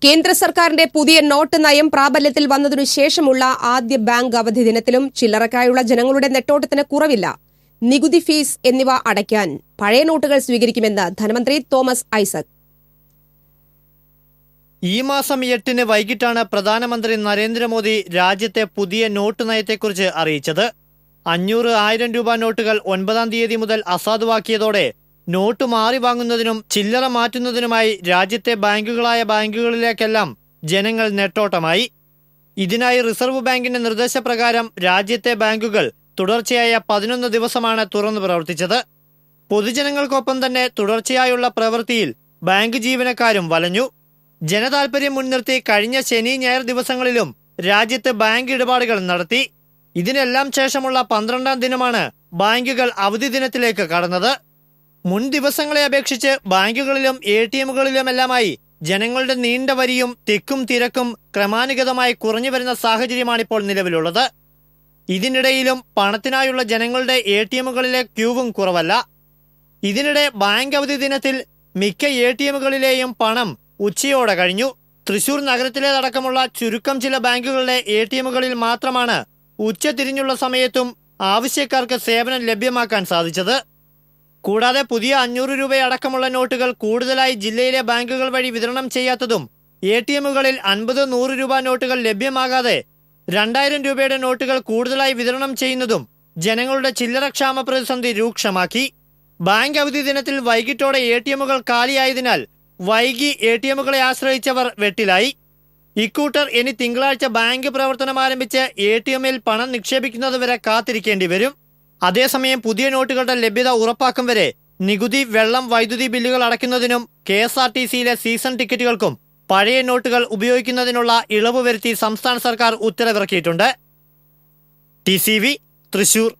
കേന്ദ്ര സർക്കാരിന്റെ പുതിയ നോട്ട് നയം പ്രാബല്യത്തിൽ വന്നതിനു ശേഷമുള്ള ആദ്യ ബാങ്ക് അവധി ദിനത്തിലും ചില്ലറക്കായുള്ള ജനങ്ങളുടെ നെട്ടോട്ടത്തിന് കുറവില്ല. നികുതി, ഫീസ് എന്നിവ അടയ്ക്കാൻ പഴയ നോട്ടുകൾ സ്വീകരിക്കുമെന്ന് ധനമന്ത്രി തോമസ് ഐസക്. ഈ മാസം 8-ന് വൈകിട്ടാണ് പ്രധാനമന്ത്രി നരേന്ദ്രമോദി രാജ്യത്തെ പുതിയ നോട്ട് നയത്തെക്കുറിച്ച് അറിയിച്ചത്. 500, 1000 രൂപ നോട്ടുകൾ 9-ാം തീയതി മുതൽ അസാധുവാക്കിയതോടെ നോട്ട് മാറി വാങ്ങുന്നതിനും ചില്ലറ മാറ്റുന്നതിനുമായി രാജ്യത്തെ ബാങ്കുകളിലേക്കെല്ലാം ജനങ്ങൾ നെട്ടോട്ടമായി. ഇതിനായി റിസർവ് ബാങ്കിന്റെ നിർദ്ദേശപ്രകാരം രാജ്യത്തെ ബാങ്കുകൾ തുടർച്ചയായ 11 ദിവസമാണ് തുറന്നു പ്രവർത്തിച്ചത്. പൊതുജനങ്ങൾക്കൊപ്പം തന്നെ തുടർച്ചയായുള്ള പ്രവൃത്തിയിൽ ബാങ്ക് ജീവനക്കാരും വലഞ്ഞു. ജനതാൽപര്യം മുൻനിർത്തി കഴിഞ്ഞ ശനി, ഞായർ ദിവസങ്ങളിലും രാജ്യത്ത് ബാങ്ക് ഇടപാടുകൾ നടത്തി. ഇതിനെല്ലാം ശേഷമുള്ള 12-ാം ദിനമാണ് ബാങ്കുകൾ അവധി ദിനത്തിലേക്ക് കടന്നത്. മുൻ ദിവസങ്ങളെ അപേക്ഷിച്ച് ബാങ്കുകളിലും ATMകളിലുമെല്ലാമായി ജനങ്ങളുടെ നീണ്ട വരിയും തിക്കും തിരക്കും ക്രമാനുഗതമായി കുറഞ്ഞു വരുന്ന സാഹചര്യമാണിപ്പോൾ നിലവിലുള്ളത്. ഇതിനിടയിലും പണത്തിനായുള്ള ജനങ്ങളുടെ ATMകളിലെ ക്യൂവും കുറവല്ല. ഇതിനിടെ ബാങ്ക് അവധി ദിനത്തിൽ മിക്ക ATMകളിലെയും പണം ഉച്ചയോടെ കഴിഞ്ഞു. തൃശൂർ നഗരത്തിലേതടക്കമുള്ള ചുരുക്കം ചില ബാങ്കുകളുടെ ATMകളിൽ മാത്രമാണ് ഉച്ചതിരിഞ്ഞുള്ള സമയത്തും ആവശ്യക്കാർക്ക് സേവനം ലഭ്യമാക്കാൻ സാധിച്ചത്. കൂടാതെ പുതിയ 500 രൂപയടക്കമുള്ള നോട്ടുകൾ കൂടുതലായി ജില്ലയിലെ ബാങ്കുകൾ വഴി വിതരണം ചെയ്യാത്തതും ATMകളിൽ 50, 100 രൂപ നോട്ടുകൾ ലഭ്യമാകാതെ 2000 രൂപയുടെ നോട്ടുകൾ കൂടുതലായി വിതരണം ചെയ്യുന്നതും ജനങ്ങളുടെ ചില്ലറക്ഷാമ പ്രതിസന്ധി രൂക്ഷമാക്കി. ബാങ്ക് അവധി ദിനത്തിൽ വൈകിട്ടോടെ ATMകൾ കാലിയായതിനാൽ വൈകി ATMകളെ ആശ്രയിച്ചവർ വെട്ടിലായി. ഇക്കൂട്ടർ ഇനി തിങ്കളാഴ്ച ബാങ്ക് പ്രവർത്തനം ആരംഭിച്ച് ATMൽ പണം നിക്ഷേപിക്കുന്നതുവരെ കാത്തിരിക്കേണ്ടി വരും. അതേസമയം പുതിയ നോട്ടുകളുടെ ലഭ്യത ഉറപ്പാക്കും വരെ നികുതി, വെള്ളം, വൈദ്യുതി ബില്ലുകൾ അടയ്ക്കുന്നതിനും KSRTCയിലെ സീസൺ ടിക്കറ്റുകൾക്കും പഴയ നോട്ടുകൾ ഉപയോഗിക്കുന്നതിനുള്ള ഇളവ് വരുത്തി സംസ്ഥാന സർക്കാർ ഉത്തരവിറക്കിയിട്ടുണ്ട്. TCV, തൃശൂർ.